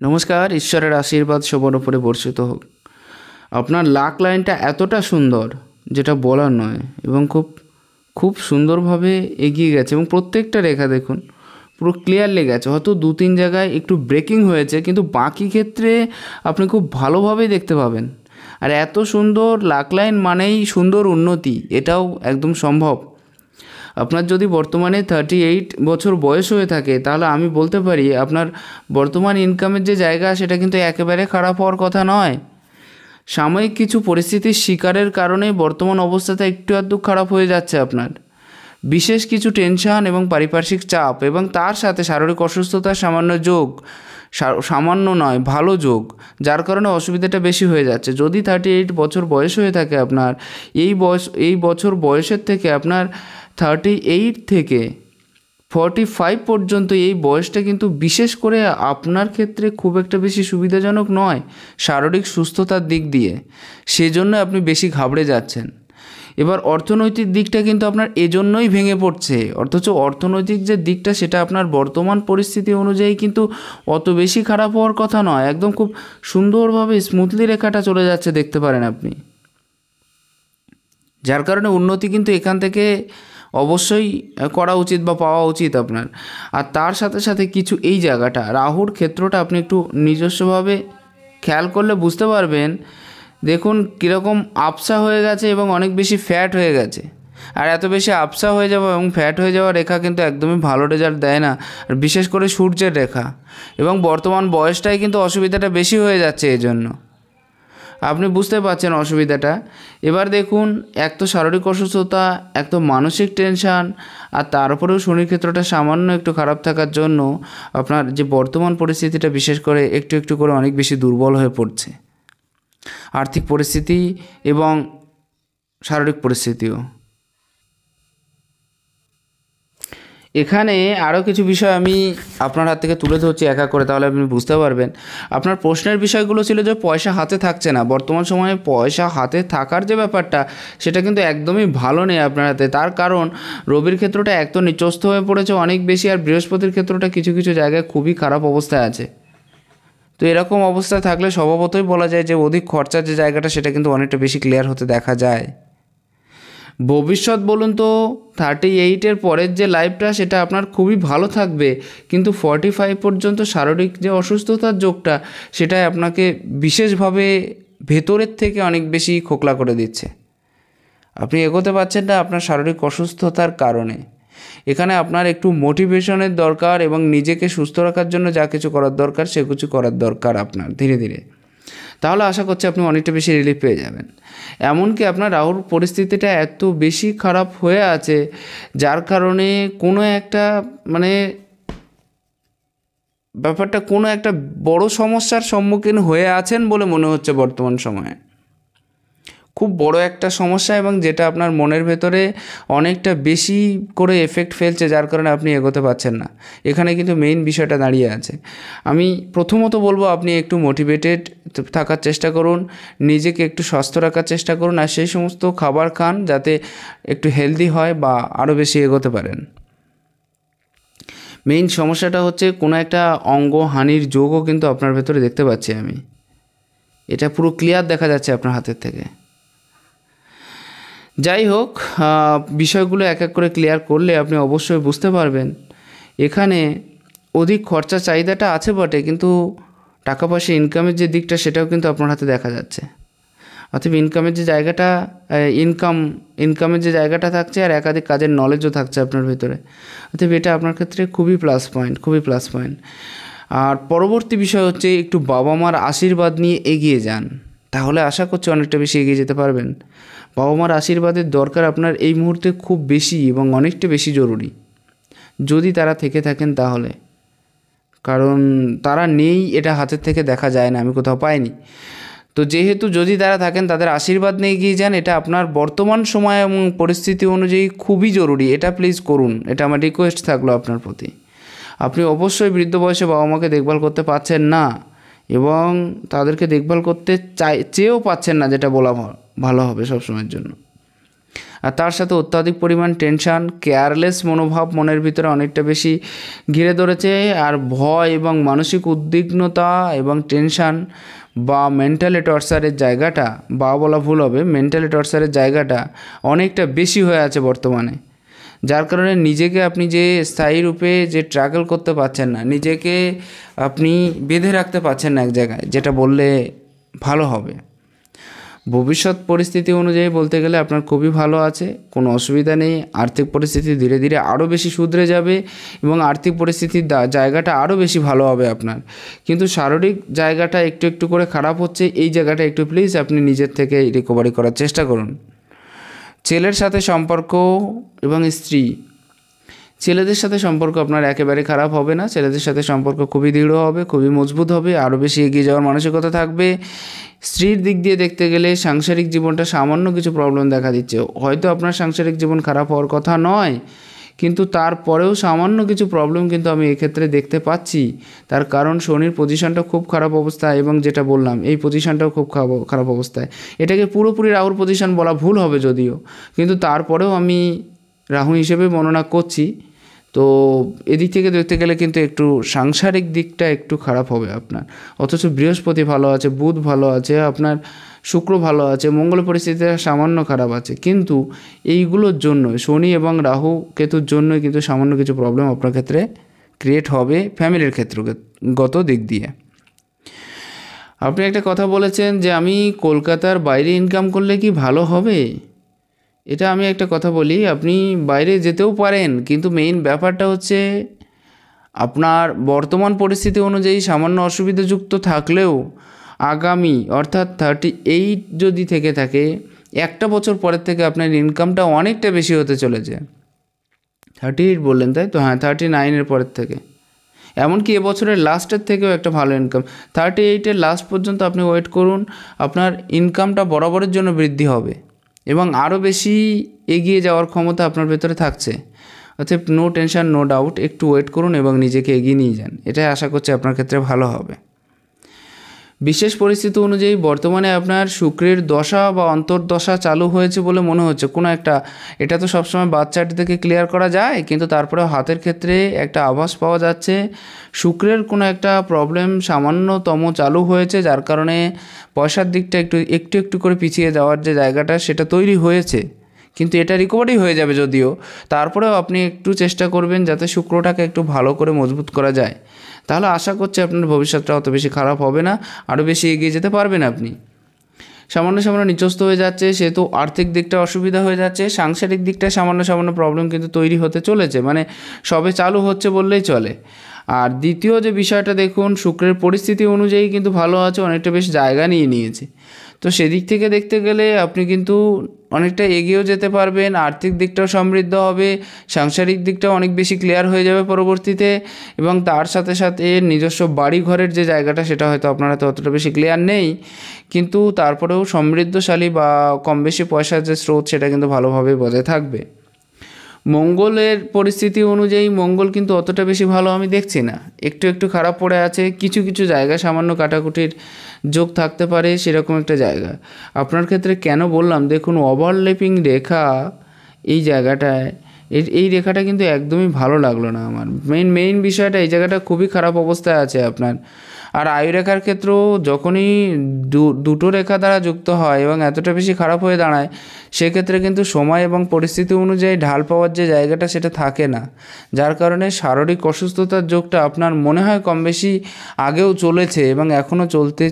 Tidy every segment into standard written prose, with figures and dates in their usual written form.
নমস্কার, ঈশ্বরের আশীর্বাদ সবার উপরে বর্ষিত হোক। আপনার লাক লাইনটা এতটা সুন্দর যেটা বলার নয়, এবং খুব খুব সুন্দরভাবে এগিয়ে গেছে, এবং প্রত্যেকটা রেখা দেখুন পুরো ক্লিয়ারলি গেছে। হয়তো দু তিন জায়গায় একটু ব্রেকিং হয়েছে, কিন্তু বাকি ক্ষেত্রে আপনি খুব ভালোভাবেই দেখতে পাবেন। আর এত সুন্দর লাক লাইন মানেই সুন্দর উন্নতি, এটাও একদম সম্ভব। আপনার যদি বর্তমানে 38 বছর বয়স হয়ে থাকে, তাহলে আমি বলতে পারি আপনার বর্তমান ইনকামের যে জায়গা সেটা কিন্তু একেবারে খারাপ হওয়ার কথা নয়। সাময়িক কিছু পরিস্থিতির শিকারের কারণে বর্তমান অবস্থাটা একটু আধটু খারাপ হয়ে যাচ্ছে আপনার। বিশেষ কিছু টেনশন এবং পারিপার্শ্বিক চাপ, এবং তার সাথে শারীরিক অসুস্থতার সামান্য যোগ, সামান্য নয় ভালো যোগ, যার কারণে অসুবিধাটা বেশি হয়ে যাচ্ছে। যদি 38 বছর বয়স হয়ে থাকে আপনার, এই বছর বয়সের থেকে আপনার 38 থেকে 45 পর্যন্ত এই বয়সটা কিন্তু বিশেষ করে আপনার ক্ষেত্রে খুব একটা বেশি সুবিধাজনক নয় শারীরিক সুস্থতার দিক দিয়ে। সেজন্য আপনি বেশি ঘাবড়ে যাচ্ছেন। এবার অর্থনৈতিক দিকটা কিন্তু আপনার এজন্যই ভেঙে পড়ছে, অথচ অর্থনৈতিক যে দিকটা সেটা আপনার বর্তমান পরিস্থিতি অনুযায়ী কিন্তু অত বেশি খারাপ হওয়ার কথা নয়। একদম খুব সুন্দরভাবে স্মুথলি রেখাটা চলে যাচ্ছে, দেখতে পারেন আপনি। যার কারণে উন্নতি কিন্তু এখান থেকে অবশ্যই করা উচিত বা পাওয়া উচিত আপনার। আর তার সাথে সাথে কিছু এই জায়গাটা রাহুর ক্ষেত্রটা আপনি একটু নিজস্বভাবে খেয়াল করলে বুঝতে পারবেন। দেখুন কীরকম আবসা হয়ে গেছে এবং অনেক বেশি ফ্যাট হয়ে গেছে। আর এত বেশি আবসা হয়ে যাওয়া এবং ফ্যাট হয়ে যাওয়া রেখা কিন্তু একদমই ভালো রেজাল্ট দেয় না, আর বিশেষ করে সূর্যের রেখা। এবং বর্তমান বয়সটাই কিন্তু অসুবিধাটা বেশি হয়ে যাচ্ছে এই জন্য। আপনি বুঝতে পারছেন অসুবিধাটা। এবার দেখুন, এক তো শারীরিক অসুস্থতা, এক তো মানসিক টেনশান, আর তার উপরেও শনির ক্ষেত্রটা সামান্য একটু খারাপ থাকার জন্য আপনার যে বর্তমান পরিস্থিতিটা বিশেষ করে একটু একটু করে অনেক বেশি দুর্বল হয়ে পড়ছে। আর্থিক পরিস্থিতি এবং শারীরিক পরিস্থিতিও। এখানে আরও কিছু বিষয় আমি আপনার হাত থেকে তুলে ধরছি একা করে, তাহলে আপনি বুঝতে পারবেন। আপনার প্রশ্নের বিষয়গুলো ছিল যে পয়সা হাতে থাকছে না। বর্তমান সময়ে পয়সা হাতে থাকার যে ব্যাপারটা সেটা কিন্তু একদমই ভালো নেই আপনার হাতে। তার কারণ রবির ক্ষেত্রটা এক তো নিচস্থ হয়ে পড়েছে অনেক বেশি, আর বৃহস্পতির ক্ষেত্রটা কিছু কিছু জায়গায় খুবই খারাপ অবস্থায় আছে। তো এরকম অবস্থায় থাকলে স্বভাবতই বলা যায় যে অধিক খরচার যে জায়গাটা সেটা কিন্তু অনেকটা বেশি ক্লিয়ার হতে দেখা যায়। ভবিষ্যৎ বলুন তো 38-এর পরের যে লাইফটা সেটা আপনার খুবই ভালো থাকবে, কিন্তু 45 পর্যন্ত শারীরিক যে অসুস্থতার যোগটা সেটাই আপনাকে বিশেষভাবে ভেতরের থেকে অনেক বেশি খোকলা করে দিচ্ছে। আপনি এগোতে পারছেন না আপনার শারীরিক অসুস্থতার কারণে। এখানে আপনার একটু মোটিভেশনের দরকার, এবং নিজেকে সুস্থ রাখার জন্য যা কিছু করার দরকার সে কিছু করার দরকার আপনার ধীরে ধীরে। তাহলে আশা করছি আপনি অনেকটা বেশি রিলিফ পেয়ে যাবেন। এমনকি আপনার রাহুর পরিস্থিতিটা এত বেশি খারাপ হয়ে আছে, যার কারণে কোনো একটা ব্যাপারটা কোনো একটা বড় সমস্যার সম্মুখীন হয়ে আছেন বলে মনে হচ্ছে বর্তমান সময়ে। খুব বড় একটা সমস্যা, এবং যেটা আপনার মনের ভেতরে অনেকটা বেশি করে এফেক্ট ফেলছে, যার কারণে আপনি এগোতে পারছেন না। এখানে কিন্তু মেইন বিষয়টা দাঁড়িয়ে আছে। আমি প্রথমত বলবো আপনি একটু মোটিভেটেড থাকার চেষ্টা করুন, নিজেকে একটু সুস্থ রাখার চেষ্টা করুন, আর সেই সমস্ত খাবার খান যাতে একটু হেলদি হয় বা আরও বেশি এগোতে পারেন। মেইন সমস্যাটা হচ্ছে কোনো একটা অঙ্গ হানির যোগও কিন্তু আপনার ভেতরে দেখতে পাচ্ছি আমি। এটা পুরো ক্লিয়ার দেখা যাচ্ছে আপনার হাতের থেকে। যাই হোক, বিষয়গুলো এক এক করে ক্লিয়ার করলে আপনি অবশ্যই বুঝতে পারবেন। এখানে অধিক খরচা চাহিদাটা আছে বটে, কিন্তু টাকা পয়সা ইনকামের যে দিকটা সেটাও কিন্তু আপনার হাতে দেখা যাচ্ছে। অর্থাৎ ইনকামের যে জায়গাটা ইনকামের যে জায়গাটা থাকছে, আর একাধিক কাজের নলেজও থাকছে আপনার ভিতরে। অর্থাৎ এটা আপনার ক্ষেত্রে খুবই প্লাস পয়েন্ট। আর পরবর্তী বিষয় হচ্ছে একটু বাবা মার আশীর্বাদ নিয়ে এগিয়ে যান, তাহলে আশা করছি অনেকটা বেশি এগিয়ে যেতে পারবেন। বাবা মার আশীর্বাদের দরকার আপনার এই মুহূর্তে খুব বেশি এবং অনেকটা বেশি জরুরি, যদি তারা থেকে থাকেন তাহলে। কারণ তারা নেই এটা হাতের থেকে দেখা যায় না, আমি কোথাও পাইনি। তো যেহেতু যদি তারা থাকেন তাদের আশীর্বাদ নিয়ে এগিয়ে যান, এটা আপনার বর্তমান সময় এবং পরিস্থিতি অনুযায়ী খুবই জরুরি। এটা প্লিজ করুন, এটা আমার রিকোয়েস্ট থাকলো আপনার প্রতি। আপনি অবশ্যই বৃদ্ধ বয়সে বাবা মাকে দেখভাল করতে পারছেন না, এবং তাদেরকে দেখভাল করতে চেয়েও পাচ্ছেন না, যেটা বলা ভালো হবে সবসময়ের জন্য। আর তার সাথে অত্যাধিক পরিমাণ টেনশান, কেয়ারলেস মনোভাব মনের ভিতরে অনেকটা বেশি ঘিরে ধরেছে। আর ভয় এবং মানসিক উদ্বিগ্নতা এবং টেনশান বা মেন্টালি টর্চারের জায়গাটা, বা বলা ভুল হবে, মেন্টালি টর্চারের জায়গাটা অনেকটা বেশি হয়ে আছে বর্তমানে। যার কারণে নিজেকে আপনি যে স্থায়ী রূপে যে ট্র্যাকেল করতে পারছেন না, নিজেকে আপনি বেঁধে রাখতে পারছেন না এক জায়গায়, যেটা বললে ভালো হবে। ভবিষ্যৎ পরিস্থিতি অনুযায়ী বলতে গেলে আপনার খুবই ভালো আছে, কোনো অসুবিধা নেই। আর্থিক পরিস্থিতি ধীরে ধীরে আরও বেশি শুধরে যাবে এবং আর্থিক পরিস্থিতির জায়গাটা আরও বেশি ভালো হবে আপনার। কিন্তু শারীরিক জায়গাটা একটু একটু করে খারাপ হচ্ছে, এই জায়গাটা একটু প্লিজ আপনি নিজের থেকে রিকভারি করার চেষ্টা করুন। ছেলের সাথে সম্পর্ক এবং স্ত্রী, ছেলেদের সাথে সম্পর্ক আপনার একেবারে খারাপ হবে না, ছেলেদের সাথে সম্পর্ক খুবই দৃঢ় হবে, খুবই মজবুত হবে, আরও বেশি এগিয়ে যাওয়ার মানসিকতা থাকবে। স্ত্রীর দিক দিয়ে দেখতে গেলে সাংসারিক জীবনটা সামান্য কিছু প্রবলেম দেখা দিচ্ছে। হয়তো আপনার সাংসারিক জীবন খারাপ হওয়ার কথা নয়, কিন্তু তারপরেও সামান্য কিছু প্রবলেম কিন্তু আমি এক্ষেত্রে দেখতে পাচ্ছি। তার কারণ শনির পজিশনটা খুব খারাপ অবস্থায়, এবং যেটা বললাম এই পজিশনটাও খুব খারাপ অবস্থায়। এটাকে পুরোপুরি রাহুর পজিশন বলা ভুল হবে যদিও, কিন্তু তারপরেও আমি রাহু হিসেবে বর্ণনা করছি। তো এদিক থেকে দেখতে গেলে কিন্তু একটু সাংসারিক দিকটা একটু খারাপ হবে আপনার। অথচ বৃহস্পতি ভালো আছে, বুধ ভালো আছে, আপনার শুক্র ভালো আছে, মঙ্গল পরিস্থিতিটা সামান্য খারাপ আছে, কিন্তু এইগুলোর জন্য শনি এবং রাহু কেতুর জন্যই কিন্তু সামান্য কিছু প্রবলেম আপনার ক্ষেত্রে ক্রিয়েট হবে ফ্যামিলির ক্ষেত্রগত দিক দিয়ে। আপনি একটা কথা বলেছেন যে আমি কলকাতার বাইরে ইনকাম করলে কি ভালো হবে। এটা আমি একটা কথা বলি, আপনি বাইরে যেতেও পারেন, কিন্তু মেইন ব্যাপারটা হচ্ছে আপনার বর্তমান পরিস্থিতি অনুযায়ী সামান্য অসুবিধাযুক্ত থাকলেও আগামী অর্থাৎ 38 যদি থেকে থাকে, একটা বছর পরের থেকে আপনার ইনকামটা অনেকটা বেশি হতে চলেছে। 38 বললেন তাই তো? হ্যাঁ, 39-এর পরের থেকে, এমনকি এবছরের লাস্টের থেকেও একটা ভালো ইনকাম। 38-এর লাস্ট পর্যন্ত আপনি ওয়েট করুন, আপনার ইনকামটা বরাবরের জন্য বৃদ্ধি হবে এবং আরও বেশি এগিয়ে যাওয়ার ক্ষমতা আপনার ভেতরে থাকছে। অর্থাৎ নো টেনশন, নো ডাউট, একটু ওয়েট করুন এবং নিজেকে এগিয়ে নিয়ে যান, এটাই আশা করছি আপনার ক্ষেত্রে ভালো হবে। বিশেষ পরিস্থিতি অনুযায়ী বর্তমানে আপনার শুক্রের দশা বা অন্তর্দশা চালু হয়েছে বলে মনে হচ্ছে কোনো একটা। এটা তো সবসময় বাচ্চাটি থেকে ক্লিয়ার করা যায়, কিন্তু তারপরে হাতের ক্ষেত্রে একটা আভাস পাওয়া যাচ্ছে শুক্রের কোনো একটা প্রবলেম সামান্যতম চালু হয়েছে, যার কারণে পয়সার দিকটা একটু একটু করে পিছিয়ে যাওয়ার যে জায়গাটা সেটা তৈরি হয়েছে। কিন্তু এটা রিকভারি হয়ে যাবে যদিও, তারপরেও আপনি একটু চেষ্টা করবেন যাতে শুক্রটাকে একটু ভালো করে মজবুত করা যায়। তাহলে আশা করছি আপনার ভবিষ্যৎটা অত বেশি খারাপ হবে না, আরও বেশি এগিয়ে যেতে পারবেন আপনি। সামান্য সামান্য নিচস্ত হয়ে যাচ্ছে, সেহেতু আর্থিক দিকটা অসুবিধা হয়ে যাচ্ছে, সাংসারিক দিকটা সামান্য সামান্য প্রবলেম কিন্তু তৈরি হতে চলেছে, মানে সবে চালু হচ্ছে বললেই চলে। আর দ্বিতীয় যে বিষয়টা দেখুন, শুক্রের পরিস্থিতি অনুযায়ী কিন্তু ভালো আছে, অনেকটা বেশ জায়গা নিয়ে নিয়েছে। তো সেদিক থেকে দেখতে গেলে আপনি কিন্তু অনেকটা এগিয়েও যেতে পারবেন, আর্থিক দিকটাও সমৃদ্ধ হবে, সাংসারিক দিকটাও অনেক বেশি ক্লিয়ার হয়ে যাবে পরবর্তীতে, এবং তার সাথে সাথে নিজস্ব বাড়ি ঘরের যে জায়গাটা সেটা হয়তো আপনার হাতে অতটা বেশি ক্লিয়ার নেই, কিন্তু তারপরেও সমৃদ্ধশালী বা কম বেশি পয়সার যে স্রোত সেটা কিন্তু ভালোভাবে বজায় থাকবে। মঙ্গলের পরিস্থিতি অনুযায়ী মঙ্গল কিন্তু অতটা বেশি ভালো আমি দেখছি না, একটু একটু খারাপ পড়ে আছে, কিছু কিছু জায়গায় সামান্য কাটাকুটির যোগ থাকতে পারে, সেরকম একটা জায়গা আপনার ক্ষেত্রে। কেন বললাম, দেখুন ওভারল্যাপিং রেখা এই জায়গাটায়, এই রেখাটা কিন্তু একদমই ভালো লাগলো না আমার। মেইন বিষয়টা এই জায়গাটা খুবই খারাপ অবস্থায় আছে আপনার। আর আয়ু রেখার ক্ষেত্রেও যখনই দুটো রেখা দ্বারা যুক্ত হয় এবং এতটা বেশি খারাপ হয়ে দাঁড়ায়, সেক্ষেত্রে কিন্তু সময় এবং পরিস্থিতি অনুযায়ী ঢাল পাওয়ার যে জায়গাটা সেটা থাকে না, যার কারণে শারীরিক অসুস্থতার যোগটা আপনার মনে হয় কম বেশি আগেও চলেছে এবং এখনও চলতে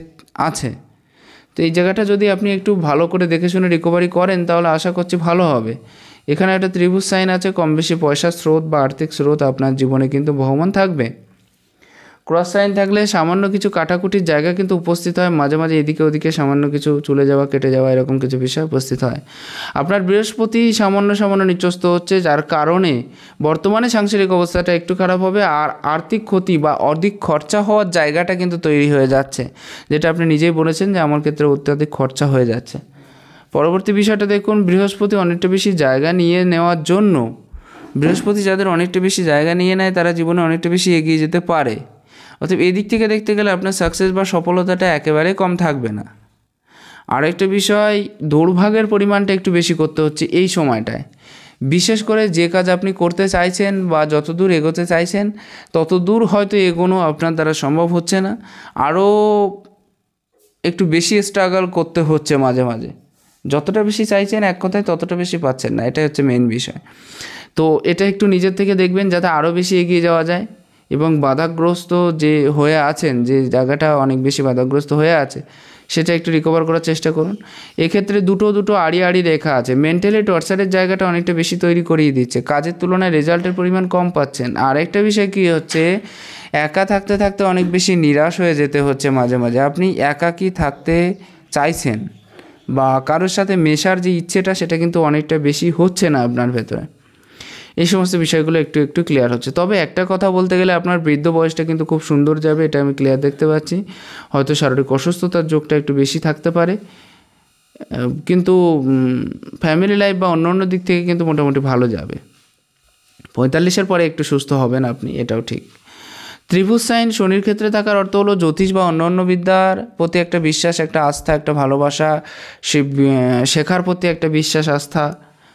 আছে। তো এই জায়গাটা যদি আপনি একটু ভালো করে দেখে শুনে রিকভারি করেন তাহলে আশা করছি ভালো হবে। এখানে একটা ত্রিভুজ সাইন আছে, কম বেশি পয়সার স্রোত বা আর্থিক স্রোত আপনার জীবনে কিন্তু বহমান থাকবে। ক্রস সাইন থাকলে সামান্য কিছু কাটাকুটির জায়গা কিন্তু উপস্থিত হয়, মাঝে মাঝে এদিকে ওদিকে সামান্য কিছু চলে যাওয়া, কেটে যাওয়া, এরকম কিছু বিষয় উপস্থিত হয়। আপনার বৃহস্পতি সামান্য সামান্য নিচস্ত হচ্ছে, যার কারণে বর্তমানে সাংসারিক অবস্থাটা একটু খারাপ হবে, আর আর্থিক ক্ষতি বা অধিক খরচা হওয়ার জায়গাটা কিন্তু তৈরি হয়ে যাচ্ছে, যেটা আপনি নিজেই বলেছেন যে আমার ক্ষেত্রে অত্যাধিক খরচা হয়ে যাচ্ছে। পরবর্তী বিষয়টা দেখুন, বৃহস্পতি অনেকটা বেশি জায়গা নিয়ে নেওয়ার জন্য, বৃহস্পতি যাদের অনেকটা বেশি জায়গা নিয়ে নেয় তারা জীবনে অনেকটা বেশি এগিয়ে যেতে পারে। অর্থাৎ এদিক থেকে দেখতে গেলে আপনার সাকসেস বা সফলতাটা একেবারে কম থাকবে না। আরেকটা বিষয়, দৌড়ভাগের পরিমাণটা একটু বেশি করতে হচ্ছে এই সময়টায়। বিশেষ করে যে কাজ আপনি করতে চাইছেন বা যত দূর এগোতে চাইছেন তত দূর হয়তো এগোনো আপনার দ্বারা সম্ভব হচ্ছে না, আরও একটু বেশি স্ট্রাগল করতে হচ্ছে মাঝে মাঝে। যতটা বেশি চাইছেন এক কথায় ততটা বেশি পাচ্ছেন না, এটাই হচ্ছে মেন বিষয়। তো এটা একটু নিজের থেকে দেখবেন যাতে আরও বেশি এগিয়ে যাওয়া যায়। এবং বাধাগ্রস্ত যে হয়ে আছেন, যে জায়গাটা অনেক বেশি বাধাগ্রস্ত হয়ে আছে, সেটা একটু রিকভার করার চেষ্টা করুন। এক্ষেত্রে দুটো আড়ি আড়ি রেখা আছে। মেন্টালি টর্চারের জায়গাটা অনেকটা বেশি তৈরি করিয়ে দিচ্ছে, কাজের তুলনায় রেজাল্টের পরিমাণ কম পাচ্ছেন। আর একটা বিষয় কী হচ্ছে, একা থাকতে থাকতে অনেক বেশি নিরাশ হয়ে যেতে হচ্ছে মাঝে মাঝে। আপনি একাকী থাকতে চাইছেন বা কারোর সাথে মেশার যে ইচ্ছেটা সেটা কিন্তু অনেকটা বেশি হচ্ছে না আপনার ভেতরে। এই সমস্ত বিষয়গুলো একটু একটু ক্লিয়ার হচ্ছে। তবে একটা কথা বলতে গেলে আপনার বৃদ্ধ বয়সটা কিন্তু খুব সুন্দর যাবে, এটা আমি ক্লিয়ার দেখতে পাচ্ছি। হয়তো শারীরিক অসুস্থতার যোগটা একটু বেশি থাকতে পারে, কিন্তু ফ্যামিলি লাইফ বা অন্য দিক থেকে কিন্তু মোটামুটি ভালো যাবে। 45-এর পরে একটু সুস্থ হবেন আপনি, এটাও ঠিক। ত্রিভুজ সাইন শনির ক্ষেত্রে থাকার অর্থ হলো জ্যোতিষ বা অন্য বিদ্যার প্রতি একটা বিশ্বাস, একটা আস্থা, একটা ভালোবাসা, শেখার প্রতি একটা বিশ্বাস, আস্থা,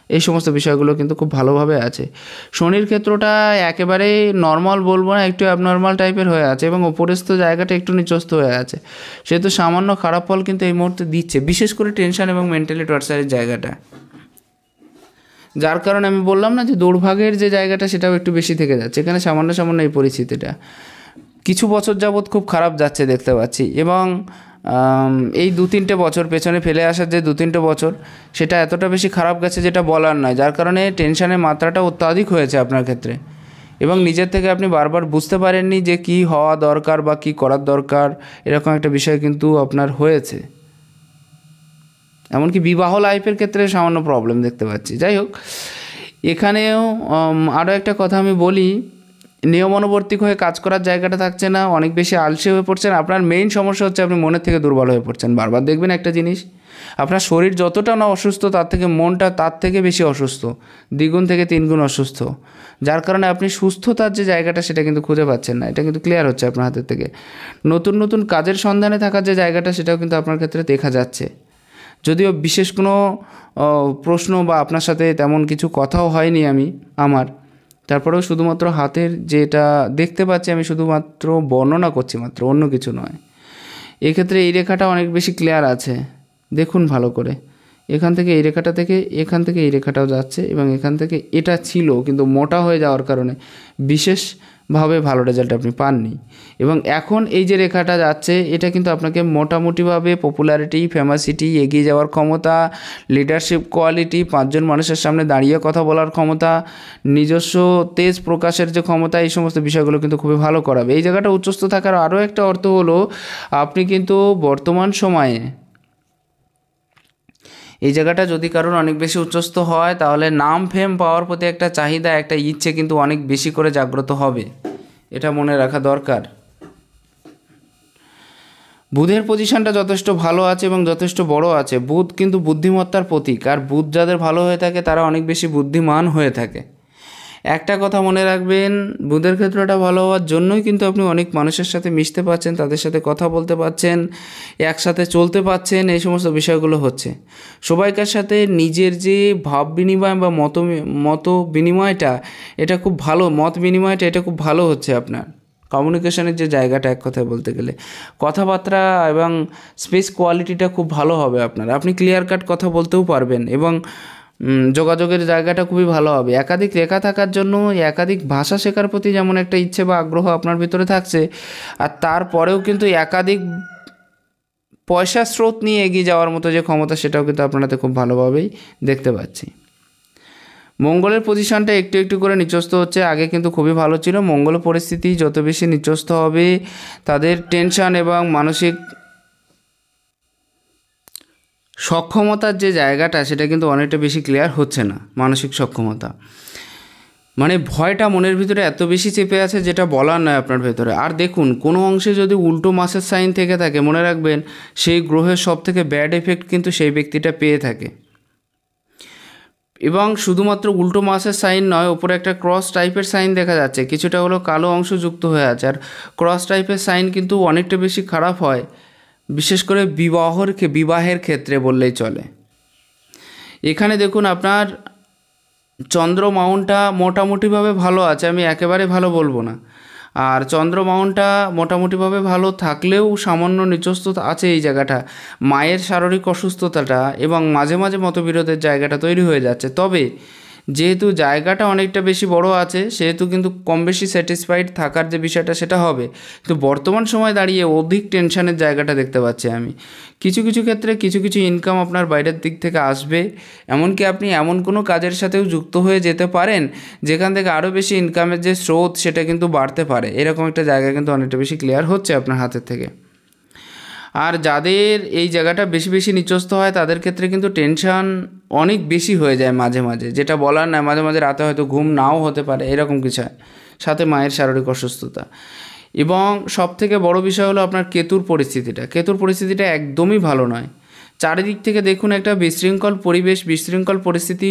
এই সমস্ত বিষয়গুলো কিন্তু খুব ভালোভাবে আছে। শনির ক্ষেত্রটা একেবারে নর্মাল বলবো না, একটু অ্যাবনর্মাল টাইপের হয়ে আছে এবং ওপরস্থ জায়গাটা একটু নিচস্থ হয়ে আছে। সেহেতু সামান্য খারাপ ফল কিন্তু এই মুহূর্তে দিচ্ছে, বিশেষ করে টেনশন এবং মেন্টালি টর্চারের জায়গাটা। যার কারণে আমি বললাম না যে দৌড়ভাগের যে জায়গাটা সেটাও একটু বেশি থেকে যাচ্ছে। এখানে সামান্য এই পরিস্থিতিটা কিছু বছর যাবৎ খুব খারাপ যাচ্ছে দেখতে পাচ্ছি। এবং এই 2-3টে বছর পেছনে ফেলে আসার যে 2-3টে বছর, সেটা এতটা বেশি খারাপ গেছে যেটা বলার নয়। যার কারণে টেনশনের মাত্রাটা অত্যাধিক হয়েছে আপনার ক্ষেত্রে, এবং নিজের থেকে আপনি বারবার বুঝতে পারেননি যে কী হওয়া দরকার বা কী করার দরকার, এরকম একটা বিষয় কিন্তু আপনার হয়েছে। এমনকি বিবাহ লাইফের ক্ষেত্রে সামান্য প্রবলেম দেখতে পাচ্ছি। যাই হোক, এখানেও আরও একটা কথা আমি বলি, নিয়মানুবর্তিক হয়ে কাজ করার জায়গাটা থাকছে না, অনেক বেশি আলসে হয়ে পড়ছেন। আপনার মেইন সমস্যা হচ্ছে আপনি মনের থেকে দুর্বল হয়ে পড়ছেন। বারবার দেখবেন একটা জিনিস, আপনার শরীর যতটা না অসুস্থ তার থেকে মনটা তার থেকে বেশি অসুস্থ, দ্বিগুণ থেকে তিনগুণ অসুস্থ। যার কারণে আপনি সুস্থতার যে জায়গাটা সেটা কিন্তু খুঁজে পাচ্ছেন না, এটা কিন্তু ক্লিয়ার হচ্ছে আপনার হাতের থেকে। নতুন কাজের সন্ধানে থাকার যে জায়গাটা সেটাও কিন্তু আপনার ক্ষেত্রে দেখা যাচ্ছে। যদিও বিশেষ কোনো প্রশ্ন বা আপনার সাথে তেমন কিছু কথাও হয়নি আমার, তারপরেও শুধুমাত্র হাতের যেটা দেখতে পাচ্ছি আমি শুধুমাত্র বর্ণনা করছি মাত্র, অন্য কিছু নয়। এক্ষেত্রে এই রেখাটা অনেক বেশি ক্লিয়ার আছে, দেখুন ভালো করে। এখান থেকে এই রেখাটা থেকে এখান থেকে এই রেখাটাও যাচ্ছে, এবং এখান থেকে এটা ছিল কিন্তু মোটা হয়ে যাওয়ার কারণে বিশেষভাবে ভালো রেজাল্ট আপনি পাননি। এবং এখন এই যে রেখাটা যাচ্ছে এটা কিন্তু আপনাকে মোটামুটিভাবে পপুলারিটি, ফেমাসিটি, এগিয়ে যাওয়ার ক্ষমতা, লিডারশিপ কোয়ালিটি, 5 জন মানুষের সামনে দাঁড়িয়ে কথা বলার ক্ষমতা, নিজস্ব তেজ প্রকাশের যে ক্ষমতা, এই সমস্ত বিষয়গুলো কিন্তু খুবই ভালো করাবে। এই জায়গাটা উচ্চস্থ থাকার আরও একটা অর্থ হলো আপনি কিন্তু বর্তমান সময়ে এই জায়গাটা যদি কারোর অনেক বেশি উচ্চস্থ হয় তাহলে নাম ফেম পাওয়ার প্রতি একটা চাহিদা, একটা ইচ্ছে কিন্তু অনেক বেশি করে জাগ্রত হবে, এটা মনে রাখা দরকার। বুধের পজিশনটা যথেষ্ট ভালো আছে এবং যথেষ্ট বড় আছে। বুধ কিন্তু বুদ্ধিমত্তার প্রতীক, আর বুধ যাদের ভালো হয়ে থাকে তারা অনেক বেশি বুদ্ধিমান হয়ে থাকে। একটা কথা মনে রাখবেন, বুধের ক্ষেত্রটা ভালো হওয়ার জন্যই কিন্তু আপনি অনেক মানুষের সাথে মিশতে পারছেন, তাদের সাথে কথা বলতে পারছেন, একসাথে চলতে পারছেন, এই সমস্ত বিষয়গুলো হচ্ছে। সবাইকার সাথে নিজের যে ভাব বিনিময় বা মত বিনিময়টা, এটা খুব ভালো, মত বিনিময়টা এটা খুব ভালো হচ্ছে আপনার। কমিউনিকেশনের যে জায়গাটা, এক কথায় বলতে গেলে কথাবার্তা এবং স্পেস কোয়ালিটিটা খুব ভালো হবে আপনার। আপনি ক্লিয়ার কাট কথা বলতেও পারবেন এবং যোগাযোগের জায়গাটা খুবই ভালো হবে। একাধিক রেখা থাকার জন্য একাধিক ভাষা শেখার প্রতি যেমন একটা ইচ্ছে বা আগ্রহ আপনার ভিতরে থাকছে, আর তারপরেও কিন্তু একাধিক পয়সা স্রোত নিয়ে এগিয়ে যাওয়ার মতো যে ক্ষমতা, সেটাও কিন্তু আপনাদের খুব ভালোভাবেই দেখতে পাচ্ছি। মঙ্গলের পজিশনটা একটু একটু করে নিচস্থ হচ্ছে, আগে কিন্তু খুবই ভালো ছিল। মঙ্গল পরিস্থিতি যত বেশি নিচস্থ হবে তাদের টেনশন এবং মানসিক সক্ষমতার যে জায়গাটা সেটা কিন্তু অনেকটা বেশি ক্লিয়ার হচ্ছে না। মানসিক সক্ষমতা মানে ভয়টা মনের ভিতরে এত বেশি চেপে আছে যেটা বলার নয় আপনার ভেতরে। আর দেখুন, কোনো অংশে যদি উল্টো মাসের সাইন থেকে থাকে, মনে রাখবেন সেই গ্রহের সবথেকে ব্যাড এফেক্ট কিন্তু সেই ব্যক্তিটা পেয়ে থাকে। এবং শুধুমাত্র উল্টো মাসের সাইন নয়, ওপরে একটা ক্রস টাইপের সাইন দেখা যাচ্ছে, কিছুটা হলো কালো অংশ যুক্ত হয়ে আছে। আর ক্রস টাইপের সাইন কিন্তু অনেকটা বেশি খারাপ হয় বিশেষ করে বিবাহের ক্ষেত্রে বললেই চলে। এখানে দেখুন আপনার চন্দ্র মাউন্টটা মোটামুটিভাবে ভালো আছে, আমি একেবারে ভালো বলবো না। আর চন্দ্র মাউন্টটা মোটামুটিভাবে ভালো থাকলেও সামান্য নিচস্থতা আছে এই জায়গাটা, মায়ের শারীরিক অসুস্থতাটা এবং মাঝে মাঝে মতবিরোধের জায়গাটা তৈরি হয়ে যাচ্ছে। তবে যেহেতু জায়গাটা অনেকটা বেশি বড় আছে সেহেতু কিন্তু কম বেশি স্যাটিসফাইড থাকার যে বিষয়টা সেটা হবে। কিন্তু বর্তমান সময় দাঁড়িয়ে অধিক টেনশনের জায়গাটা দেখতে পাচ্ছি আমি। কিছু কিছু ক্ষেত্রে কিছু কিছু ইনকাম আপনার বাইরের দিক থেকে আসবে, এমনকি আপনি এমন কোনো কাজের সাথেও যুক্ত হয়ে যেতে পারেন যেখান থেকে আরও বেশি ইনকামের যে স্রোত সেটা কিন্তু বাড়তে পারে। এরকম একটা জায়গা কিন্তু অনেকটা বেশি ক্লিয়ার হচ্ছে আপনার হাতের থেকে। আর যাদের এই জায়গাটা বেশি বেশি নিচস্থ হয় তাদের ক্ষেত্রে কিন্তু টেনশন অনেক বেশি হয়ে যায় মাঝে মাঝে, যেটা বলার না, মাঝে মাঝে রাতে হয়তো ঘুম নাও হতে পারে, এরকম কিছু হয়, সাথে মায়ের শারীরিক অসুস্থতা। এবং সবথেকে বড় বিষয় হলো আপনার কেতুর পরিস্থিতিটা একদমই ভালো নয়। চারিদিক থেকে দেখুন একটা বিশৃঙ্খল পরিবেশ, বিশৃঙ্খল পরিস্থিতি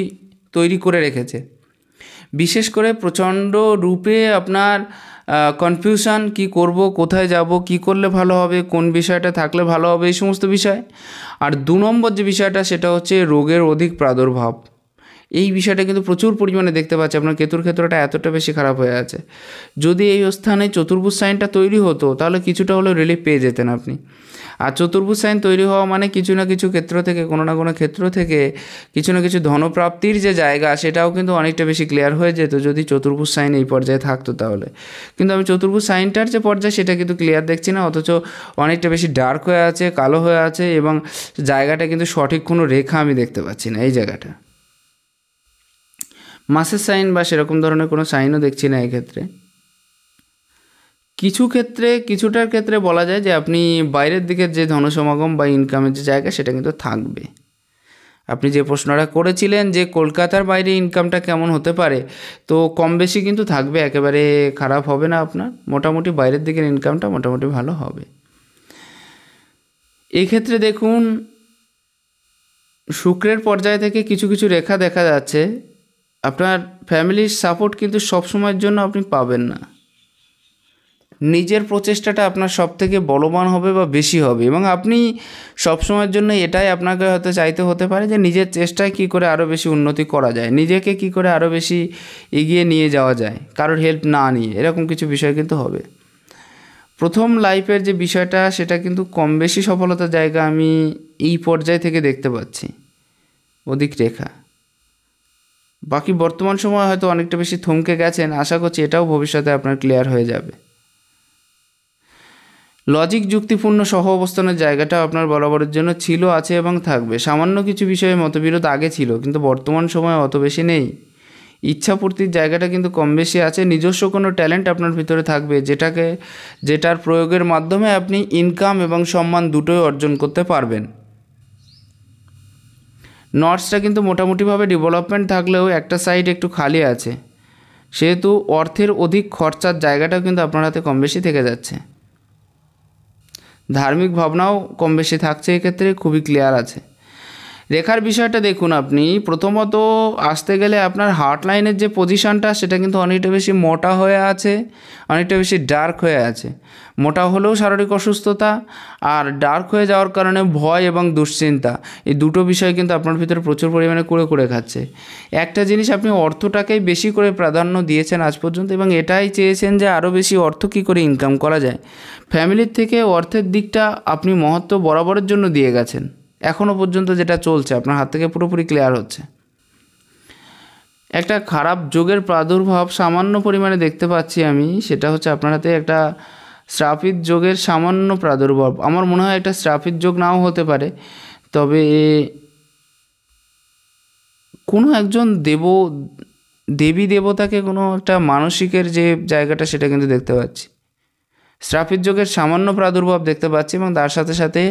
তৈরি করে রেখেছে। বিশেষ করে প্রচণ্ড রূপে আপনার কনফিউশন, কি করব, কোথায় যাব, কি করলে ভালো হবে, কোন বিষয়টা থাকলে ভালো হবে, এই সমস্ত বিষয়। আর 2 নম্বর যে বিষয়টা সেটা হচ্ছে রোগের অধিক প্রাদুর্ভাব। এই বিষয়টা কিন্তু প্রচুর পরিমাণে দেখতে পাচ্ছি, আপনার কেতুর ক্ষেত্রটা এতটা বেশি খারাপ হয়ে আছে। যদি এই স্থানে চতুর্ভুজ সাইনটা তৈরি হতো তাহলে কিছুটা হলেও রিলিফ পেয়ে যেতেন আপনি। আর চতুর্ভুজ সাইন তৈরি হওয়া মানে কিছু না কিছু ক্ষেত্র থেকে, কোনো না কোনো ক্ষেত্র থেকে কিছু না কিছু ধনপ্রাপ্তির যে জায়গা সেটাও কিন্তু অনেকটা বেশি ক্লিয়ার হয়ে যেত যদি চতুর্ভুজ সাইন এই পর্যায়ে থাকতো তাহলে। কিন্তু আমি চতুর্ভুজ সাইনটার যে পর্যায়ে সেটা কিন্তু ক্লিয়ার দেখছি না, অথচ অনেকটা বেশি ডার্ক হয়ে আছে, কালো হয়ে আছে, এবং জায়গাটা কিন্তু সঠিক কোনো রেখা আমি দেখতে পাচ্ছি না এই জায়গাটা। মাসের সাইন বা সেরকম ধরনের কোনো সাইনও দেখছি না এক্ষেত্রে। কিছুটার ক্ষেত্রে বলা যায় যে আপনি বাইরের দিকের যে ধনসমাগম বা ইনকামের যে জায়গা সেটা কিন্তু থাকবে। আপনি যে প্রশ্নটা করেছিলেন যে কলকাতার বাইরে ইনকামটা কেমন হতে পারে, তো কম বেশি কিন্তু থাকবে, একেবারে খারাপ হবে না আপনার। মোটামুটি বাইরের দিকের ইনকামটা মোটামুটি ভালো হবে। এক্ষেত্রে দেখুন শুক্রের পর্যায় থেকে কিছু কিছু রেখা দেখা যাচ্ছে। আপনার ফ্যামিলির সাপোর্ট কিন্তু সবসময়ের জন্য আপনি পাবেন না। নিজের প্রচেষ্টাটা আপনার সব থেকে বলবান হবে বা বেশি হবে, এবং আপনি সবসময়ের জন্য এটাই আপনাকে হয়তো চাইতে হতে পারে যে নিজের চেষ্টায় কী করে আরও বেশি উন্নতি করা যায়, নিজেকে কী করে আরও বেশি এগিয়ে নিয়ে যাওয়া যায় কারোর হেল্প না নিয়ে, এরকম কিছু বিষয় কিন্তু হবে। প্রথম লাইফের যে বিষয়টা সেটা কিন্তু কম বেশি সফলতার জায়গা আমি এই পর্যায় থেকে দেখতে পাচ্ছি, অধিক রেখা। বাকি বর্তমান সময় হয়তো অনেকটা বেশি থমকে গেছেন, আশা করছি এটাও ভবিষ্যতে আপনার ক্লিয়ার হয়ে যাবে। লজিক যুক্তিপূর্ণ সহ অবস্থানের জায়গাটা আপনার বরাবরের জন্য ছিল, আছে এবং থাকবে। সামান্য কিছু বিষয়ে মতবিরোধ আগে ছিল কিন্তু বর্তমান সময়ে অত বেশি নেই। ইচ্ছাপূর্তির জায়গাটা কিন্তু কম বেশি আছে। নিজস্ব কোনো ট্যালেন্ট আপনার ভিতরে থাকবে যেটার প্রয়োগের মাধ্যমে আপনি ইনকাম এবং সম্মান দুটোই অর্জন করতে পারবেন। নর্থসটা কিন্তু মোটামুটিভাবে ডেভেলপমেন্ট থাকলেও একটা সাইড একটু খালি আছে, সেহেতু অর্থের অধিক খরচার জায়গাটাও কিন্তু আপনার হাতে কম বেশি থেকে যাচ্ছে। ধার্মিক ভাবনাও কম বেশি থাকছে, এক্ষেত্রে খুবই ক্লিয়ার আছে। রেখার বিষয়টা দেখুন, আপনি প্রথমত আসতে গেলে আপনার হার্ট লাইনের যে পজিশনটা সেটা কিন্তু অনেকটা বেশি মোটা হয়ে আছে, অনেকটা বেশি ডার্ক হয়ে আছে। মোটা হলেও শারীরিক অসুস্থতা, আর ডার্ক হয়ে যাওয়ার কারণে ভয় এবং দুশ্চিন্তা, এই দুটো বিষয় কিন্তু আপনার ভিতরে প্রচুর পরিমাণে কুড়ে খাচ্ছে। একটা জিনিস, আপনি অর্থটাকেই বেশি করে প্রাধান্য দিয়েছেন আজ পর্যন্ত, এবং এটাই চেয়েছেন যে আরও বেশি অর্থ কী করে ইনকাম করা যায়। ফ্যামিলির থেকে অর্থের দিকটা আপনি মহত্ব বরাবরের জন্য দিয়ে গেছেন, এখনও পর্যন্ত যেটা চলছে আপনার হাত থেকে পুরোপুরি ক্লিয়ার হচ্ছে। একটা খারাপ যোগের প্রাদুর্ভাব সামান্য পরিমাণে দেখতে পাচ্ছি আমি, সেটা হচ্ছে আপনার হাতে একটা শ্রাপিত যোগের সামান্য প্রাদুর্ভাব। আমার মনে হয় এটা শ্রাপিত যোগ নাও হতে পারে, তবে কোনো একজন দেবী দেবতাকে কোনো একটা মানসিকের যে জায়গাটা সেটা কিন্তু দেখতে পাচ্ছি। শ্রাপিত যোগের সামান্য প্রাদুর্ভাব দেখতে পাচ্ছি, এবং তার সাথে সাথে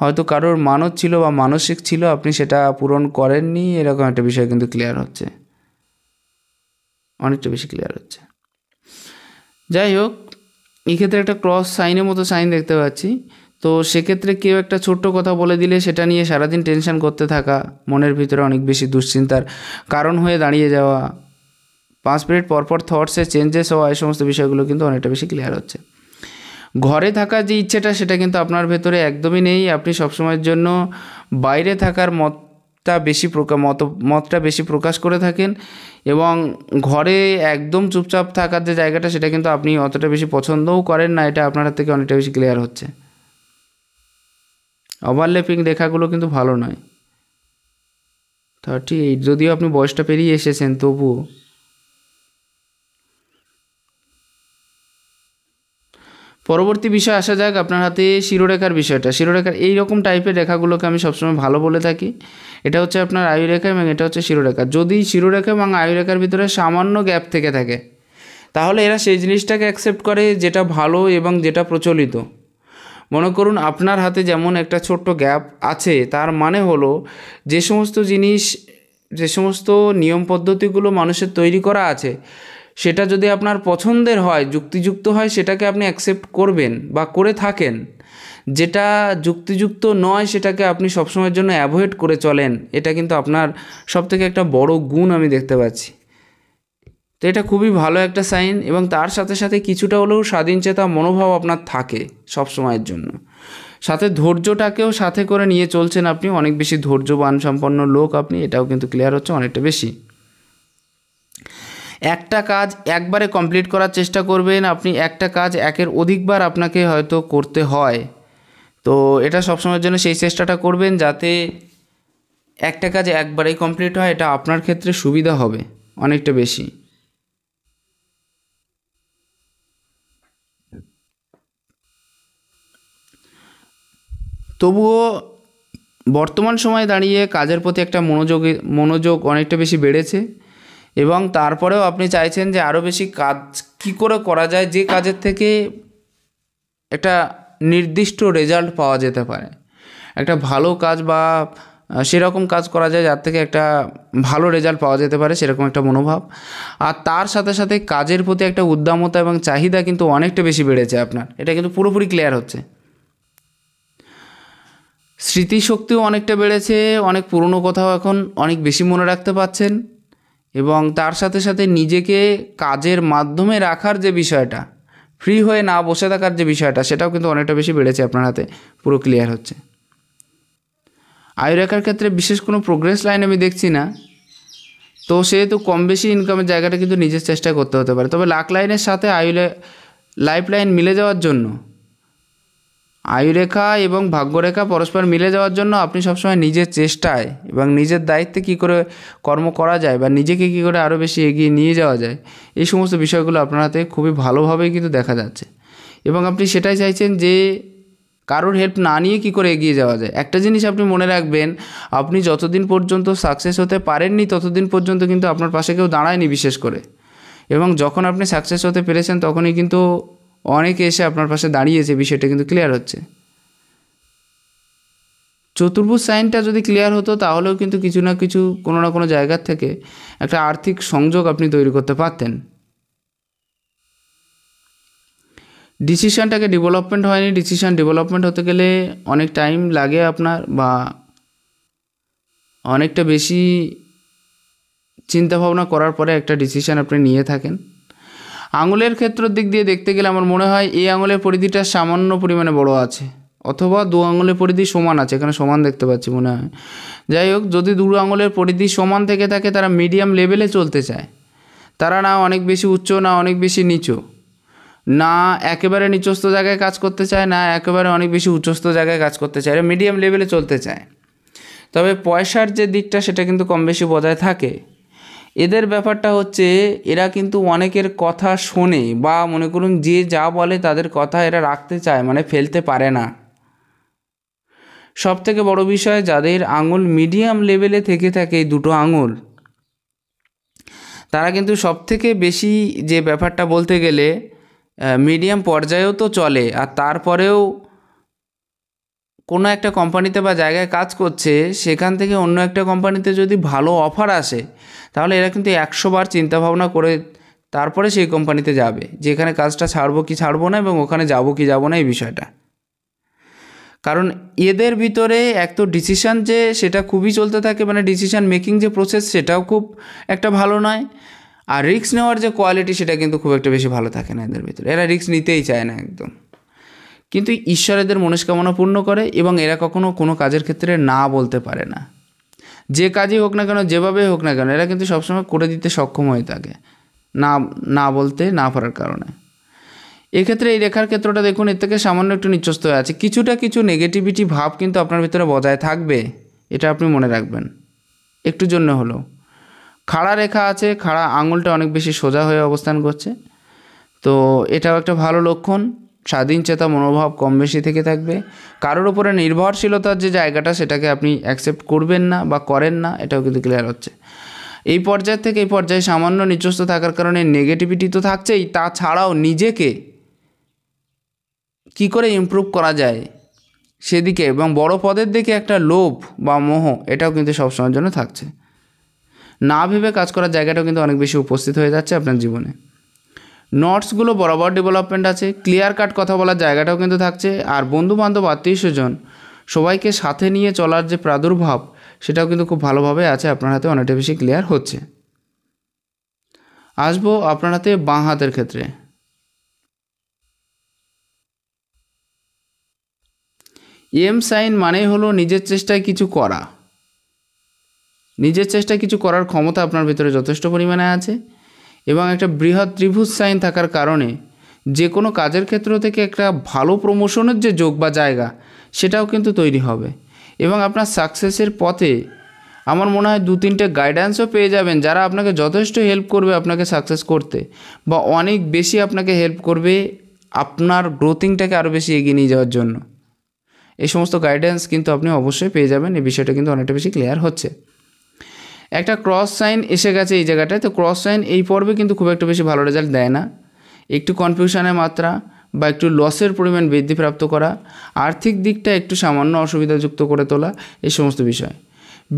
হয়তো কারোর মানত ছিল বা মানসিক ছিল, আপনি সেটা পূরণ করেননি, এরকম একটা বিষয় কিন্তু ক্লিয়ার হচ্ছে, অনেকটা বেশি ক্লিয়ার হচ্ছে। যাই হোক, এক্ষেত্রে একটা ক্রস সাইনের মতো সাইন দেখতে পাচ্ছি, তো সেক্ষেত্রে কেউ একটা ছোট্ট কথা বলে দিলে সেটা নিয়ে সারাদিন টেনশন করতে থাকা, মনের ভিতরে অনেক বেশি দুশ্চিন্তার কারণ হয়ে দাঁড়িয়ে যাওয়া, 5 মিনিট পরপর থটসে চেঞ্জেস হওয়া, এই সমস্ত বিষয়গুলো কিন্তু অনেকটা বেশি ক্লিয়ার হচ্ছে। ঘরে থাকার যে ইচ্ছেটা সেটা কিন্তু আপনার ভেতরে একদমই নেই। আপনি সবসময়ের জন্য বাইরে থাকার মতটা বেশি প্রকাশ করে থাকেন, এবং ঘরে একদম চুপচাপ থাকার যে জায়গাটা সেটা কিন্তু আপনি অতটা বেশি পছন্দও করেন না। এটা আপনার হাত থেকে অনেকটা বেশি ক্লিয়ার হচ্ছে। ওভারল্যাপিং রেখাগুলো কিন্তু ভালো নয়। 38, যদিও আপনি বয়সটা পেরিয়ে এসেছেন তবুও। পরবর্তী বিষয় আসা যাক আপনার হাতে শিরোরেখার বিষয়টা। শিরোরেখার এইরকম টাইপের রেখাগুলোকে আমি সবসময় ভালো বলে থাকি। এটা হচ্ছে আপনার আয়ুরেখা এবং এটা হচ্ছে শিরোরেখা। যদি শিরোরেখা এবং আয়ুরেখার ভিতরে সামান্য গ্যাপ থেকে থাকে তাহলে এরা সেই জিনিসটাকে অ্যাকসেপ্ট করে যেটা ভালো এবং যেটা প্রচলিত। মনে করুন আপনার হাতে যেমন একটা ছোট্ট গ্যাপ আছে, তার মানে হলো যে সমস্ত নিয়ম পদ্ধতিগুলো মানুষের তৈরি করা আছে সেটা যদি আপনার পছন্দের হয়, যুক্তিযুক্ত হয়, সেটাকে আপনি অ্যাকসেপ্ট করবেন বা করে থাকেন। যেটা যুক্তিযুক্ত নয় সেটাকে আপনি সবসময়ের জন্য অ্যাভয়েড করে চলেন। এটা কিন্তু আপনার সবথেকে একটা বড় গুণ আমি দেখতে পাচ্ছি। তো এটা খুবই ভালো একটা সাইন, এবং তার সাথে সাথে কিছুটা হলেও স্বাধীনচেতা মনোভাব আপনার থাকে সব সময়ের জন্য। সাথে ধৈর্যটাকেও সাথে করে নিয়ে চলছেন আপনি, অনেক বেশি ধৈর্যবান সম্পন্ন লোক আপনি, এটাও কিন্তু ক্লিয়ার হচ্ছে অনেকটা বেশি। একটা কাজ একবারে কমপ্লিট করার চেষ্টা করবেন আপনি। একটা কাজ একের অধিকবার আপনাকে হয়তো করতে হয়, তো এটা সবসময়ের জন্য সেই চেষ্টাটা করবেন যাতে একটা কাজ একবারেই কমপ্লিট হয়। এটা আপনার ক্ষেত্রে সুবিধা হবে অনেকটা বেশি। তবুও বর্তমান সময়ে দাঁড়িয়ে কাজের প্রতি একটা মনোযোগ অনেকটা বেশি বেড়েছে, এবং তারপরেও আপনি চাইছেন যে আরও বেশি কাজ কী করে করা যায়, যে কাজের থেকে একটা নির্দিষ্ট রেজাল্ট পাওয়া যেতে পারে, একটা ভালো কাজ বা সেরকম কাজ করা যায় যার থেকে একটা ভালো রেজাল্ট পাওয়া যেতে পারে, সেরকম একটা মনোভাব। আর তার সাথে সাথে কাজের প্রতি একটা উদ্দামতা এবং চাহিদা কিন্তু অনেকটা বেশি বেড়েছে আপনার, এটা কিন্তু পুরোপুরি ক্লিয়ার হচ্ছে। স্মৃতিশক্তিও অনেকটা বেড়েছে, অনেক পুরনো কথাও এখন অনেক বেশি মনে রাখতে পারছেন, এবং তার সাথে সাথে নিজেকে কাজের মাধ্যমে রাখার যে বিষয়টা, ফ্রি হয়ে না বসে থাকার যে বিষয়টা, সেটাও কিন্তু অনেকটা বেশি বেড়েছে আপনার হাতে, পুরো ক্লিয়ার হচ্ছে। আয়ুরেখার ক্ষেত্রে বিশেষ কোনো প্রোগ্রেস লাইন আমি দেখছি না, তো সেহেতু কম বেশি ইনকামের জায়গাটা কিন্তু নিজের চেষ্টায় করতে হতে পারে। তবে লাক লাইনের সাথে লাইফ লাইন মিলে যাওয়ার জন্য, আয়ুরেখা এবং ভাগ্যরেখা পরস্পর মিলে যাওয়ার জন্য আপনি সবসময় নিজের চেষ্টায় এবং নিজের দায়িত্বে কী করে কর্ম করা যায় বা নিজেকে কী করে আরও বেশি এগিয়ে নিয়ে যাওয়া যায়, এই সমস্ত বিষয়গুলো আপনার হাতে খুবই ভালোভাবেই কিন্তু দেখা যাচ্ছে, এবং আপনি সেটাই চাইছেন যে কারোর হেল্প না নিয়ে কী করে এগিয়ে যাওয়া যায়। একটা জিনিস আপনি মনে রাখবেন, আপনি যতদিন পর্যন্ত সাকসেস হতে পারেননি ততদিন পর্যন্ত কিন্তু আপনার পাশে কেউ দাঁড়ায়নি বিশেষ করে, এবং যখন আপনি সাকসেস হতে পেরেছেন তখনই কিন্তু অনেকে এসে আপনার পাশে দাঁড়িয়েছে, বিষয়টা কিন্তু ক্লিয়ার হচ্ছে। চতুর্ভুজ সাইনটা যদি ক্লিয়ার হতো তাহলেও কিন্তু কিছু না কিছু কোনো না কোনো জায়গার থেকে একটা আর্থিক সংযোগ আপনি তৈরি করতে পারতেন। ডিসিশনটাকে ডেভেলপমেন্ট হয়নি, ডিসিশন ডেভেলপমেন্ট হতে গেলে অনেক টাইম লাগে আপনার, বা অনেকটা বেশি চিন্তাভাবনা করার পরে একটা ডিসিশন আপনি নিয়ে থাকেন। আঙুলের ক্ষেত্রের দিক দিয়ে দেখতে গেলে আমার মনে হয় এই আঙুলের পরিধিটা সামান্য পরিমাণে বড় আছে, অথবা দু আঙুলের পরিধি সমান আছে, এখানে সমান দেখতে পাচ্ছি মনে হয়। যাই হোক, যদি দু আঙুলের পরিধি সমান থেকে থাকে তারা মিডিয়াম লেভেলে চলতে চায়। তারা না অনেক বেশি উচ্চ না অনেক বেশি নিচু, না একেবারে নিচস্থ জায়গায় কাজ করতে চায় না একেবারে অনেক বেশি উচ্চস্থ জায়গায় কাজ করতে চায়, এরা মিডিয়াম লেভেলে চলতে চায়। তবে পয়সার যে দিকটা সেটা কিন্তু কম বেশি বজায় থাকে। এদের ব্যাপারটা হচ্ছে এরা কিন্তু অনেকের কথা শোনে, বা মনে করুন যে যা বলে তাদের কথা এরা রাখতে চায়, মানে ফেলতে পারে না। সব থেকে বড় বিষয়, যাদের আঙুল মিডিয়াম লেভেলে থেকে থাকে এই দুটো আঙুল, তারা কিন্তু সব থেকে বেশি যে ব্যাপারটা বলতে গেলে মিডিয়াম পর্যায়েও তো চলে, আর তারপরেও কোনো একটা কোম্পানিতে বা জায়গায় কাজ করছে, সেখান থেকে অন্য একটা কোম্পানিতে যদি ভালো অফার আসে তাহলে এরা কিন্তু 100 বার চিন্তাভাবনা করে তারপরে সেই কোম্পানিতে যাবে, যে এখানে কাজটা ছাড়বো কি ছাড়বো না, এবং ওখানে যাবো কি যাবো না এই বিষয়টা। কারণ এদের ভিতরে এক তো ডিসিশান যে সেটা খুবই চলতে থাকে, মানে ডিসিশান মেকিং যে প্রসেস সেটাও খুব একটা ভালো নয়, আর রিস্ক নেওয়ার যে কোয়ালিটি সেটা কিন্তু খুব একটা বেশি ভালো থাকে না এদের ভিতরে, এরা রিস্ক নিতেই চায় না একদম। কিন্তু ঈশ্বরেদের মনস্কামনা পূর্ণ করে এবং এরা কখনো কোনো কাজের ক্ষেত্রে না বলতে পারে না। যে কাজই হোক না কেন, যেভাবে হোক না কেন, এরা কিন্তু সবসময় করে দিতে সক্ষম হয়ে থাকে না না বলতে না পারার কারণে। এক্ষেত্রে এই রেখার ক্ষেত্রটা দেখুন, এর থেকে সামান্য একটু নিচস্থ হয়ে আছে। কিছু নেগেটিভিটি ভাব কিন্তু আপনার ভিতরে বজায় থাকবে, এটা আপনি মনে রাখবেন একটু জন্য হলেও। খাড়া রেখা আছে, খাড়া আঙুলটা অনেক বেশি সোজা হয়ে অবস্থান করছে, তো এটাও একটা ভালো লক্ষণ। স্বাধীন চেতা মনোভাব কম বেশি থেকে থাকবে। কারোর উপরে নির্ভরশীলতার যে জায়গাটা সেটাকে আপনি অ্যাকসেপ্ট করবেন না বা করেন না, এটাও কিন্তু ক্লিয়ার হচ্ছে। এই পর্যায় থেকে এই পর্যায়ে সামান্য নিচস্থ থাকার কারণে নেগেটিভিটি তো থাকছেই, তাছাড়াও নিজেকে কি করে ইমপ্রুভ করা যায় সেদিকে এবং বড় পদের দিকে একটা লোভ বা মোহ, এটাও কিন্তু সবসময়ের জন্য থাকছে। না ভেবে কাজ করার জায়গাটাও কিন্তু অনেক বেশি উপস্থিত হয়ে যাচ্ছে আপনার জীবনে। নটসগুলো বরাবর ডেভেলপমেন্ট আছে, ক্লিয়ার কাট কথা বলার জায়গাটাও কিন্তু থাকছে। আর বন্ধুবান্ধব, আত্মীয় স্বজন সবাইকে সাথে নিয়ে চলার যে প্রাদুর্ভাব, সেটাও কিন্তু খুব ভালোভাবে আছে আপনার হাতে, অনেকটা বেশি ক্লিয়ার হচ্ছে। আসবো আপনার হাতে বাঁ হাতের ক্ষেত্রে। এম সাইন মানেই হলো নিজের চেষ্টায় কিছু করা। নিজের চেষ্টায় কিছু করার ক্ষমতা আপনার ভিতরে যথেষ্ট পরিমাণে আছে এবং একটা বৃহৎ ত্রিভুজ সাইন থাকার কারণে যে কোনো কাজের ক্ষেত্র থেকে একটা ভালো প্রমোশনের যে যোগ বা জায়গা, সেটাও কিন্তু তৈরি হবে এবং আপনার সাকসেসের পথে আমার মনে হয় 2-3টে গাইডেন্সও পেয়ে যাবেন, যারা আপনাকে যথেষ্ট হেল্প করবে আপনাকে সাকসেস করতে, বা অনেক বেশি আপনাকে হেল্প করবে আপনার গ্রোথিংটাকে আরও বেশি এগিয়ে নিয়ে যাওয়ার জন্য। এই সমস্ত গাইডেন্স কিন্তু আপনি অবশ্যই পেয়ে যাবেন। এই বিষয়টা কিন্তু অনেকটা বেশি ক্লিয়ার হচ্ছে। একটা ক্রস সাইন এসে গেছে এই জায়গাটায়, তো ক্রস সাইন এই পর্বে কিন্তু খুব একটা বেশি ভালো রেজাল্ট দেয় না। একটু কনফিউশনের মাত্রা বা একটু লসের পরিমাণ বৃদ্ধিপ্রাপ্ত করা, আর্থিক দিকটা একটু সামান্য অসুবিধাযুক্ত করে তোলা, এই সমস্ত বিষয়।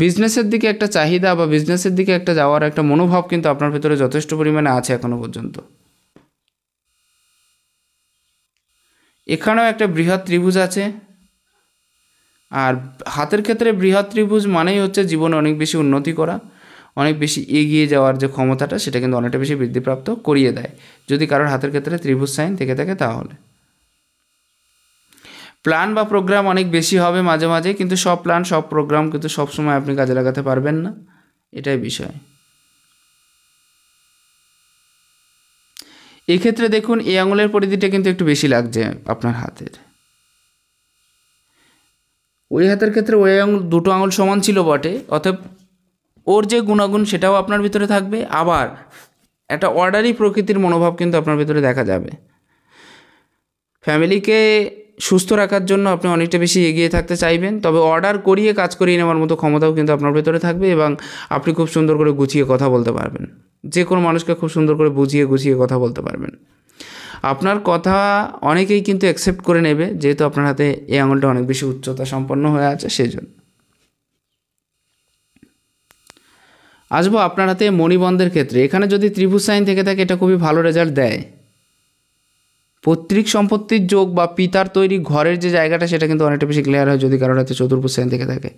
বিজনেসের দিকে একটা চাহিদা বা বিজনেসের দিকে একটা যাওয়ার একটা মনোভাব কিন্তু আপনার ভিতরে যথেষ্ট পরিমাণে আছে এখনও পর্যন্ত। এখানেও একটা বৃহৎ ত্রিভুজ আছে, আর হাতের ক্ষেত্রে বৃহৎ ত্রিভুজ মানেই হচ্ছে জীবনে অনেক বেশি উন্নতি করা, অনেক বেশি এগিয়ে যাওয়ার যে ক্ষমতাটা, সেটা কিন্তু অনেকটা বেশি বৃদ্ধিপ্রাপ্ত করিয়ে দেয় যদি কারোর হাতের ক্ষেত্রে ত্রিভুজ সাইন থেকে থাকে। তাহলে প্ল্যান বা প্রোগ্রাম অনেক বেশি হবে মাঝে মাঝে, কিন্তু সব প্ল্যান সব প্রোগ্রাম কিন্তু সবসময় আপনি কাজে লাগাতে পারবেন না, এটাই বিষয়। এক্ষেত্রে দেখুন এই আঙুলের পরিধিটা কিন্তু একটু বেশি লাগছে আপনার হাতের। ওই হাতের ক্ষেত্রে ওই আঙুল, দুটো আঙুল সমান ছিল বটে, অতএব ওর যে গুণাগুণ সেটাও আপনার ভিতরে থাকবে, আবার একটা অর্ডারি প্রকৃতির মনোভাব কিন্তু আপনার ভিতরে দেখা যাবে। ফ্যামিলিকে সুস্থ রাখার জন্য আপনি অনেকটা বেশি এগিয়ে থাকতে চাইবেন, তবে অর্ডার করিয়ে কাজ করিয়ে নেওয়ার মতো ক্ষমতাও কিন্তু আপনার ভিতরে থাকবে এবং আপনি খুব সুন্দর করে গুছিয়ে কথা বলতে পারবেন, যে কোনো মানুষকে খুব সুন্দর করে গুছিয়ে কথা বলতে পারবেন। আপনার কথা অনেকেই কিন্তু অ্যাকসেপ্ট করে নেবে, যেহেতু আপনার হাতে এই আঙুলটা অনেক বেশি উচ্চতা সম্পন্ন হয়ে আছে সেই জন্য। আসবো আপনার হাতে মণিবন্ধের ক্ষেত্রে। এখানে যদি ত্রিভুজ সাইন থেকে থাকে এটা খুবই ভালো রেজাল্ট দেয়। পৈতৃক সম্পত্তির যোগ বা পিতার তৈরি ঘরের যে জায়গাটা, সেটা কিন্তু অনেকটা বেশি ক্লিয়ার হয় যদি কারোর হাতে চতুর্ভুজ সাইন থেকে থাকে।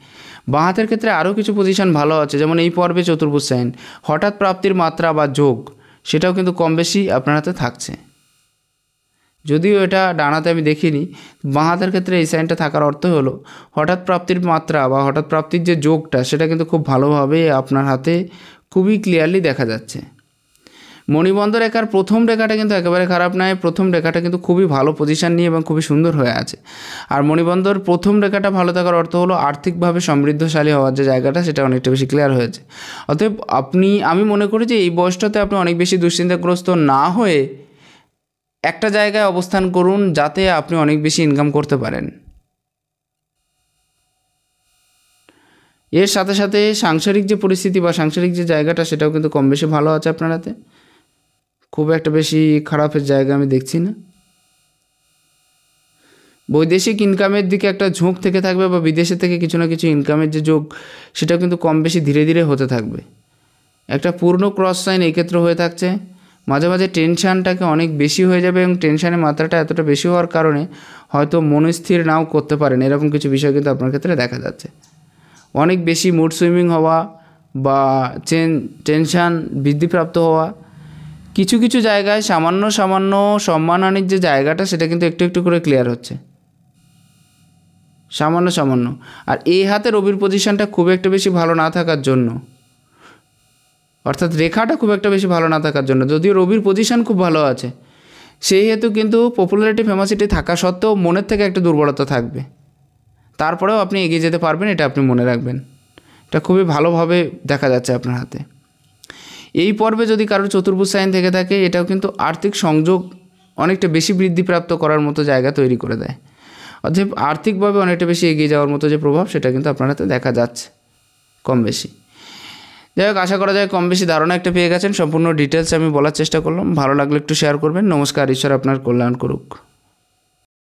বাঁ হাতের ক্ষেত্রে আরও কিছু পজিশন ভালো আছে, যেমন এই পর্বে চতুর্ভুজ সাইন, হঠাৎ প্রাপ্তির মাত্রা বা যোগ, সেটাও কিন্তু কম বেশি আপনার হাতে থাকছে। যদিও এটা ডানাতে আমি দেখিনি, বাঁ হাতের ক্ষেত্রে এই সাইনটা থাকার অর্থ হলো হঠাৎ প্রাপ্তির মাত্রা বা হঠাৎ প্রাপ্তির যে যোগটা, সেটা কিন্তু খুব ভালোভাবে আপনার হাতে খুবই ক্লিয়ারলি দেখা যাচ্ছে। মণিবন্ধ রেখার প্রথম রেখাটা কিন্তু একেবারে খারাপ নয়, প্রথম রেখাটা কিন্তু খুবই ভালো পজিশন নিয়ে এবং খুবই সুন্দর হয়ে আছে। আর মণিবন্ধর প্রথম রেখাটা ভালো থাকার অর্থ হলো আর্থিকভাবে সমৃদ্ধশালী হওয়ার যে জায়গাটা, সেটা অনেকটা বেশি ক্লিয়ার হয়েছে। অতএব আমি মনে করি যে এই বয়সটাতে আপনি অনেক বেশি দুশ্চিন্তাগ্রস্ত না হয়ে একটা জায়গায় অবস্থান করুন, যাতে আপনি অনেক বেশি ইনকাম করতে পারেন। এর সাথে সাথে সাংসারিক যে পরিস্থিতি বা সাংসারিক যে জায়গাটা, সেটাও কিন্তু কম বেশি ভালো আছে আপনার হাতে, খুব একটা বেশি খারাপের জায়গা আমি দেখছি না। বৈদেশিক ইনকামের দিকে একটা ঝোঁক থেকে থাকবে বা বিদেশে থেকে কিছু না কিছু ইনকামের যে যোগ, সেটাও কিন্তু কম বেশি ধীরে ধীরে হতে থাকবে। একটা পূর্ণ ক্রস সাইন এই ক্ষেত্রে হয়ে থাকছে। মাঝে মাঝে টেনশানটাকে অনেক বেশি হয়ে যাবে এবং টেনশানের মাত্রাটা এতটা বেশি হওয়ার কারণে হয়তো মনস্থির নাও করতে পারেন, এরকম কিছু বিষয় কিন্তু আপনার ক্ষেত্রে দেখা যাচ্ছে। অনেক বেশি মুড সুইমিং হওয়া বা টেনশান বৃদ্ধিপ্রাপ্ত হওয়া, কিছু কিছু জায়গায় সামান্য সম্মানহানির যে জায়গাটা, সেটা কিন্তু একটু একটু করে ক্লিয়ার হচ্ছে। সামান্য সামান্য। আর এই হাতে রবির পজিশনটা খুব একটা বেশি ভালো না থাকার জন্য, অর্থাৎ রেখাটা খুব একটা বেশি ভালো না থাকার জন্য, যদিও রবির পজিশন খুব ভালো আছে, সেই হেতু কিন্তু পপুলারিটি ফেমাসিটি থাকা সত্ত্বেও মনের থেকে একটা দুর্বলতা থাকবে। তারপরেও আপনি এগিয়ে যেতে পারবেন, এটা আপনি মনে রাখবেন। এটা খুবই ভালোভাবে দেখা যাচ্ছে আপনার হাতে। এই পর্বে যদি কারোর চতুর্ভুজ সাইন থেকে থাকে, এটাও কিন্তু আর্থিক সংযোগ অনেকটা বেশি বৃদ্ধিপ্রাপ্ত করার মতো জায়গা তৈরি করে দেয়। অতএব আর্থিকভাবে অনেকটা বেশি এগিয়ে যাওয়ার মতো যে প্রভাব, সেটা কিন্তু আপনার হাতে দেখা যাচ্ছে কম বেশি। যাই হোক, আশা করা যায় কম বেশি ধারণা একটা পেয়ে গেছেন। সম্পূর্ণ ডিটেলস আমি বলার চেষ্টা করলাম। ভালো লাগলে একটু শেয়ার করবেন। নমস্কার, ঈশ্বর আপনার কল্যাণ করুক।